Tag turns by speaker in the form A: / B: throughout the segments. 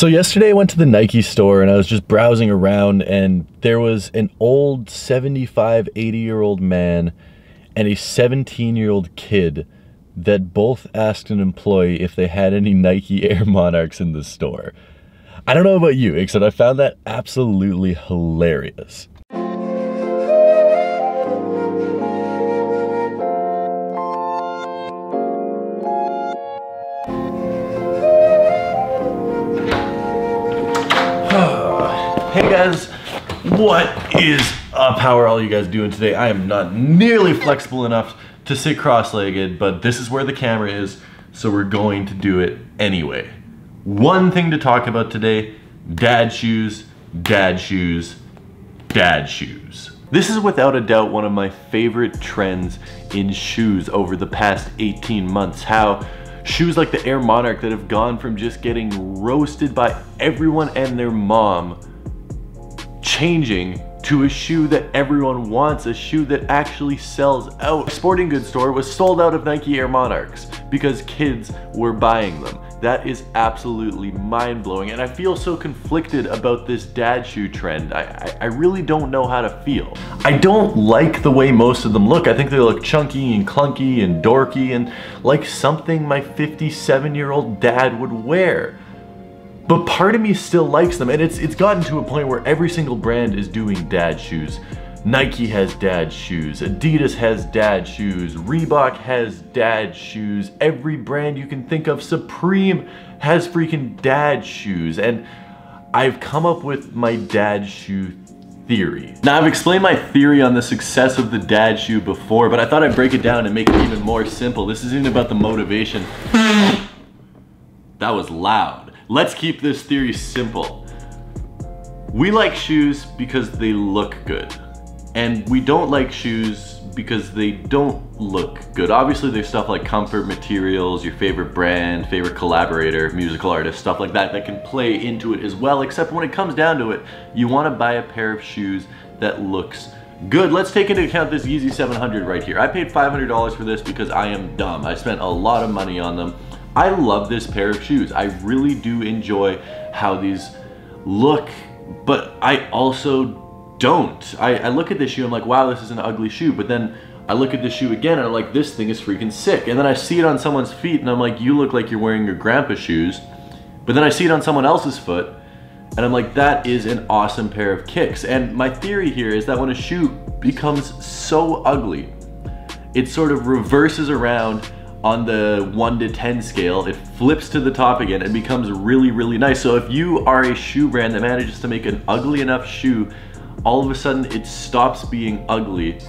A: So yesterday I went to the Nike store and I was just browsing around, and there was an old 75, 80-year-old man and a 17-year-old kid that both asked an employee if they had any Nike Air Monarchs in the store. I don't know about you, except I found that absolutely hilarious. Hey guys, what is up? How are all you guys doing today? I am not nearly flexible enough to sit cross-legged, but this is where the camera is, so we're going to do it anyway. One thing to talk about today: dad shoes, dad shoes, dad shoes. This is without a doubt one of my favorite trends in shoes over the past 18 months. How shoes like the Air Monarch that have gone from just getting roasted by everyone and their mom, changing to a shoe that everyone wants, a shoe that actually sells out. A sporting goods store was sold out of Nike Air Monarchs because kids were buying them. That is absolutely mind-blowing, and I feel so conflicted about this dad shoe trend. I really don't know how to feel. I don't like the way most of them look. I think they look chunky and clunky and dorky and like something my 57-year-old dad would wear. But part of me still likes them, and it's gotten to a point where every single brand is doing dad shoes. Nike has dad shoes, Adidas has dad shoes, Reebok has dad shoes, every brand you can think of, Supreme has freaking dad shoes, and I've come up with my dad shoe theory. Now, I've explained my theory on the success of the dad shoe before, but I thought I'd break it down and make it even more simple. This isn't about the motivation. That was loud. Let's keep this theory simple. We like shoes because they look good. And we don't like shoes because they don't look good. Obviously there's stuff like comfort materials, your favorite brand, favorite collaborator, musical artist, stuff like that that can play into it as well, except when it comes down to it, you want to buy a pair of shoes that looks good. Let's take into account this Yeezy 700 right here. I paid $500 for this because I am dumb. I spent a lot of money on them. I love this pair of shoes. I really do enjoy how these look, but I also don't. I look at this shoe, I'm like, wow, this is an ugly shoe, but then I look at this shoe again and I'm like, this thing is freaking sick. And then I see it on someone's feet and I'm like, you look like you're wearing your grandpa's shoes. But then I see it on someone else's foot and I'm like, that is an awesome pair of kicks. And my theory here is that when a shoe becomes so ugly, it sort of reverses around on the 1 to 10 scale, it flips to the top again and becomes really, really nice. So if you are a shoe brand that manages to make an ugly enough shoe, all of a sudden it stops being ugly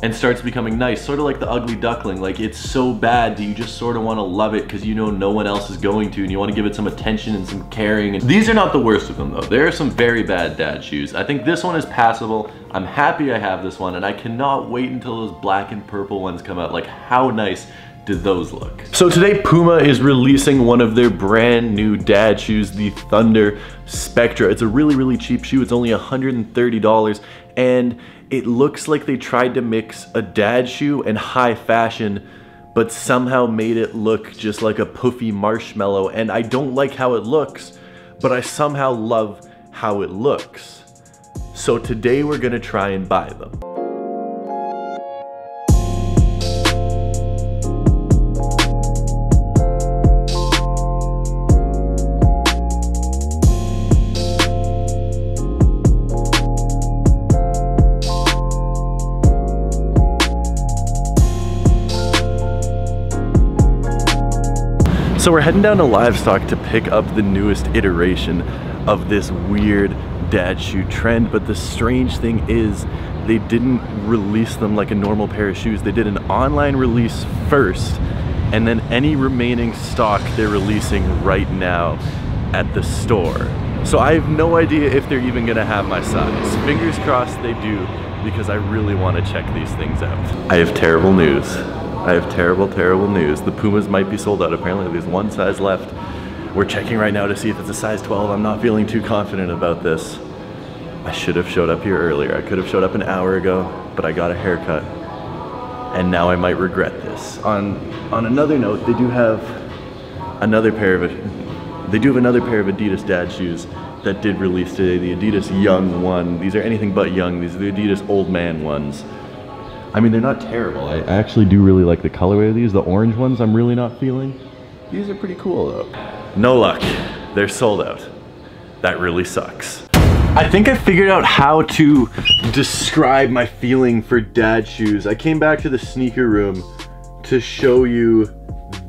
A: and starts becoming nice, sort of like the ugly duckling. Like, it's so bad that you just sort of want to love it because you know no one else is going to, and you want to give it some attention and some caring. And these are not the worst of them though. There are some very bad dad shoes. I think this one is passable. I'm happy I have this one, and I cannot wait until those black and purple ones come out. Like, how nice did those look? So today Puma is releasing one of their brand new dad shoes, the Thunder Spectra. It's a really, really cheap shoe. It's only $130, and it looks like they tried to mix a dad shoe and high fashion, but somehow made it look just like a puffy marshmallow. And I don't like how it looks, but I somehow love how it looks. So today we're gonna try and buy them. So we're heading down to Livestock to pick up the newest iteration of this weird dad shoe trend, but the strange thing is they didn't release them like a normal pair of shoes. They did an online release first, and then any remaining stock they're releasing right now at the store. So I have no idea if they're even gonna have my size. Fingers crossed they do, because I really want to check these things out. I have terrible news. I have terrible, terrible news. The Pumas might be sold out. Apparently there's one size left. We're checking right now to see if it's a size 12. I'm not feeling too confident about this. I should have showed up here earlier. I could have showed up an hour ago, but I got a haircut. And now I might regret this. On another note, they do have another pair of They do have another pair of Adidas dad shoes that did release today, the Adidas Young one. These are anything but young. These are the Adidas Old Man ones. I mean, they're not terrible. I actually do really like the colorway of these. The orange ones I'm really not feeling. These are pretty cool though. No luck. They're sold out. That really sucks. I think I figured out how to describe my feeling for dad shoes. I came back to the sneaker room to show you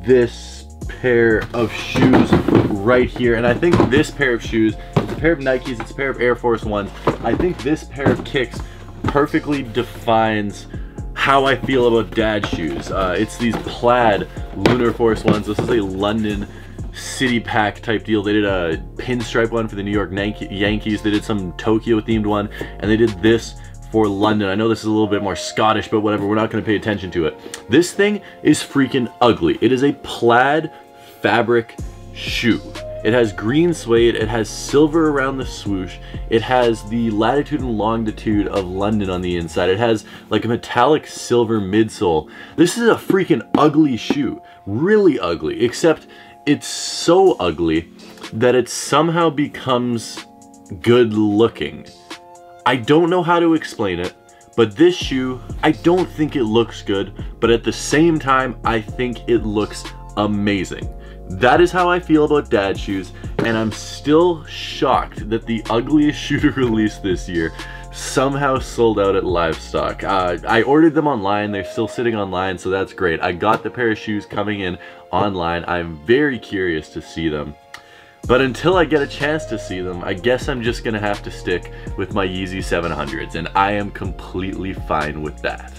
A: this pair of shoes right here. And I think this pair of shoes, it's a pair of Nikes, it's a pair of Air Force Ones. I think this pair of kicks perfectly defines how I feel about dad shoes. It's these plaid Lunar Force ones. This is a London city pack type deal. They did a pinstripe one for the New York Yankees. They did some Tokyo themed one, and they did this for London. I know this is a little bit more Scottish, but whatever, we're not going to pay attention to it. This thing is freaking ugly. It is a plaid fabric shoe. It has green suede, it has silver around the swoosh, it has the latitude and longitude of London on the inside, it has like a metallic silver midsole. This is a freaking ugly shoe, really ugly, except it's so ugly that it somehow becomes good looking. I don't know how to explain it, but this shoe, I don't think it looks good, but at the same time, I think it looks amazing. That is how I feel about dad shoes, and I'm still shocked that the ugliest shoe to release this year somehow sold out at Livestock. I ordered them online, they're still sitting online, so that's great. I got the pair of shoes coming in online. I'm very curious to see them. But until I get a chance to see them, I guess I'm just gonna have to stick with my Yeezy 700s, and I am completely fine with that.